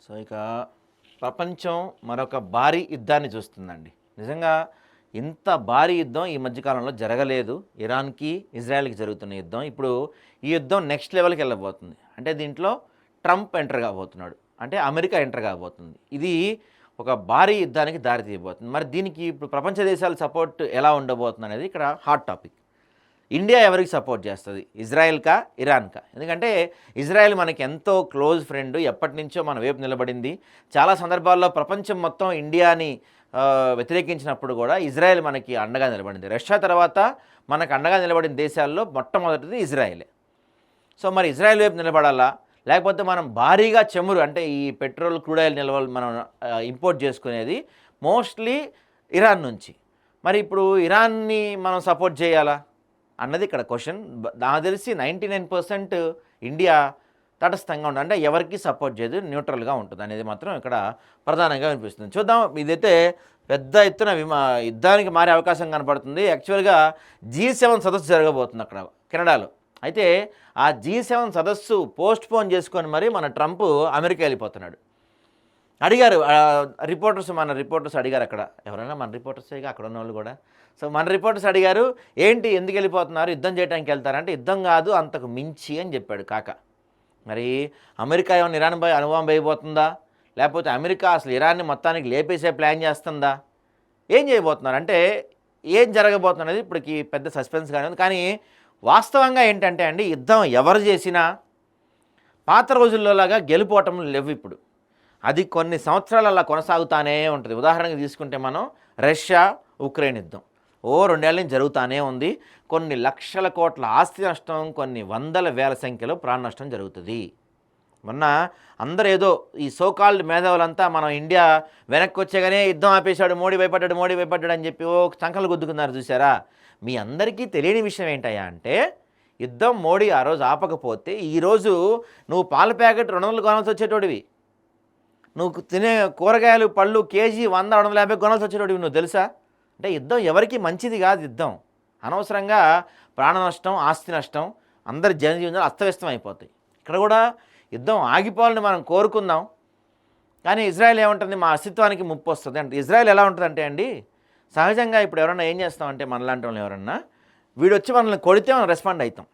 So ఇక ప్రపంచం మరొక భారీ యుద్ధాన్ని చూస్తుందండి. నిజంగా ఇంత భారీ యుద్ధం ఈ మధ్యకాలంలో జరగలేదు. ఇరాన్కి ఇజ్రాయెల్కి జరుగుతున్న యుద్ధం ఇప్పుడు ఈ యుద్ధం నెక్స్ట్ లెవెల్కి వెళ్ళబోతుంది. అంటే దీంట్లో ట్రంప్ ఎంటర్ కాబోతున్నాడు, అంటే అమెరికా ఎంటర్ కాబోతుంది. ఇది ఒక భారీ యుద్ధానికి దారి తీయబోతుంది. మరి దీనికి ఇప్పుడు ప్రపంచ దేశాల సపోర్ట్ ఎలా ఉండబోతుంది అనేది ఇక్కడ హాట్ టాపిక్. ఇండియా ఎవరికి సపోర్ట్ చేస్తుంది, ఇజ్రాయెల్కా ఇరాన్కా? ఎందుకంటే ఇజ్రాయెల్ మనకి ఎంతో క్లోజ్ ఫ్రెండ్, ఎప్పటి నుంచో మన వైపు నిలబడింది. చాలా సందర్భాల్లో ప్రపంచం మొత్తం ఇండియాని వ్యతిరేకించినప్పుడు కూడా ఇజ్రాయెల్ మనకి అండగా నిలబడింది. రష్యా తర్వాత మనకు అండగా నిలబడిన దేశాల్లో మొట్టమొదటిది ఇజ్రాయెలే. సో మరి ఇజ్రాయెల్ వైపు నిలబడాలా, లేకపోతే మనం భారీగా చమురు అంటే ఈ పెట్రోల్ క్రూడ్ ఆయిల్ నిల్వలు మనం ఇంపోర్ట్ చేసుకునేది మోస్ట్లీ ఇరాన్ నుంచి. మరి ఇప్పుడు ఇరాన్ని మనం సపోర్ట్ చేయాలా అన్నది ఇక్కడ క్వశ్చన్. నాకు తెలిసి 99% ఇండియా తటస్థంగా ఉంటుంది, అంటే ఎవరికి సపోర్ట్ చేయదు, న్యూట్రల్గా ఉంటుంది అనేది మాత్రం ఇక్కడ ప్రధానంగా వినిపిస్తుంది. చూద్దాం, ఇదైతే పెద్ద ఎత్తున యుద్ధానికి మారే అవకాశం కనపడుతుంది. యాక్చువల్గా G7 సదస్సు జరగబోతుంది అక్కడ కెనడాలో. అయితే ఆ G7 సదస్సు పోస్ట్ పోన్ చేసుకొని మరి మన ట్రంప్ అమెరికా వెళ్ళిపోతున్నాడు. అడిగారు మన రిపోర్టర్స్ అడిగారు అక్కడ, ఎవరైనా మన రిపోర్టర్సేగా అక్కడ ఉన్న వాళ్ళు కూడా. సో మన రిపోర్టర్స్ అడిగారు, ఏంటి ఎందుకు వెళ్ళిపోతున్నారు, యుద్ధం చేయడానికి వెళ్తారంటే యుద్ధం కాదు అంతకు మించి అని చెప్పాడు కాక. మరి అమెరికా ఏమైనా ఇరాన్పై అనుభవం వేయబోతుందా, లేకపోతే అమెరికా అసలు ఇరాన్ని మొత్తానికి లేపేసే ప్లాన్ చేస్తుందా, ఏం చేయబోతున్నారు అంటే ఏం జరగబోతున్నది ఇప్పటికి పెద్ద సస్పెన్స్గానే ఉంది. కానీ వాస్తవంగా ఏంటంటే అండి, యుద్ధం ఎవరు చేసినా పాత రోజుల్లోలాగా గెలుపోవటం లేవు ఇప్పుడు. అది కొన్ని సంవత్సరాలు అలా కొనసాగుతూనే ఉంటుంది. ఉదాహరణకు తీసుకుంటే మనం రష్యా ఉక్రెయిన్ యుద్ధం 2 ఏళ్ళ నుంచి జరుగుతూనే ఉంది. కొన్ని లక్షల కోట్ల ఆస్తి నష్టం, కొన్ని వందల వేల సంఖ్యలో ప్రాణ నష్టం జరుగుతుంది. మొన్న అందరూ ఏదో ఈ సోకాల్డ్ మేధావులంతా మనం ఇండియా వెనక్కి వచ్చేగానే యుద్ధం ఆపేశాడు, మోడీ భయపడ్డాడు అని చెప్పి సంకలు గుద్దుకున్నారు చూసారా. మీ అందరికీ తెలియని విషయం ఏంటయ్యా అంటే, యుద్ధం మోడీ ఆ రోజు ఆపకపోతే ఈరోజు నువ్వు పాల ప్యాకెట్ 200 కొనాల్సి వచ్చేటోడివి, నువ్వు తినే కూరగాయలు పళ్ళు కేజీ 100-150 కొనాల్సి వచ్చేటోడివి. నువ్వు తెలుసా? అంటే యుద్ధం ఎవరికి మంచిది కాదు. యుద్ధం అనవసరంగా ప్రాణ నష్టం, ఆస్తి నష్టం, అందరి జనజీవనాలు అస్తవ్యస్తం అయిపోతాయి. ఇక్కడ కూడా యుద్ధం ఆగిపోవాలని మనం కోరుకుందాం. కానీ ఇజ్రాయెల్ ఏమంటుంది, మా అస్తిత్వానికి ముప్పు వస్తుంది అంటే. ఇజ్రాయెల్ ఎలా ఉంటుందంటే అండి, సహజంగా ఇప్పుడు ఎవరన్నా ఏం చేస్తామంటే మనలాంటి వాళ్ళు ఎవరన్నా వీడు వచ్చి మనల్ని కొడితే మనం రెస్పాండ్ అవుతాం.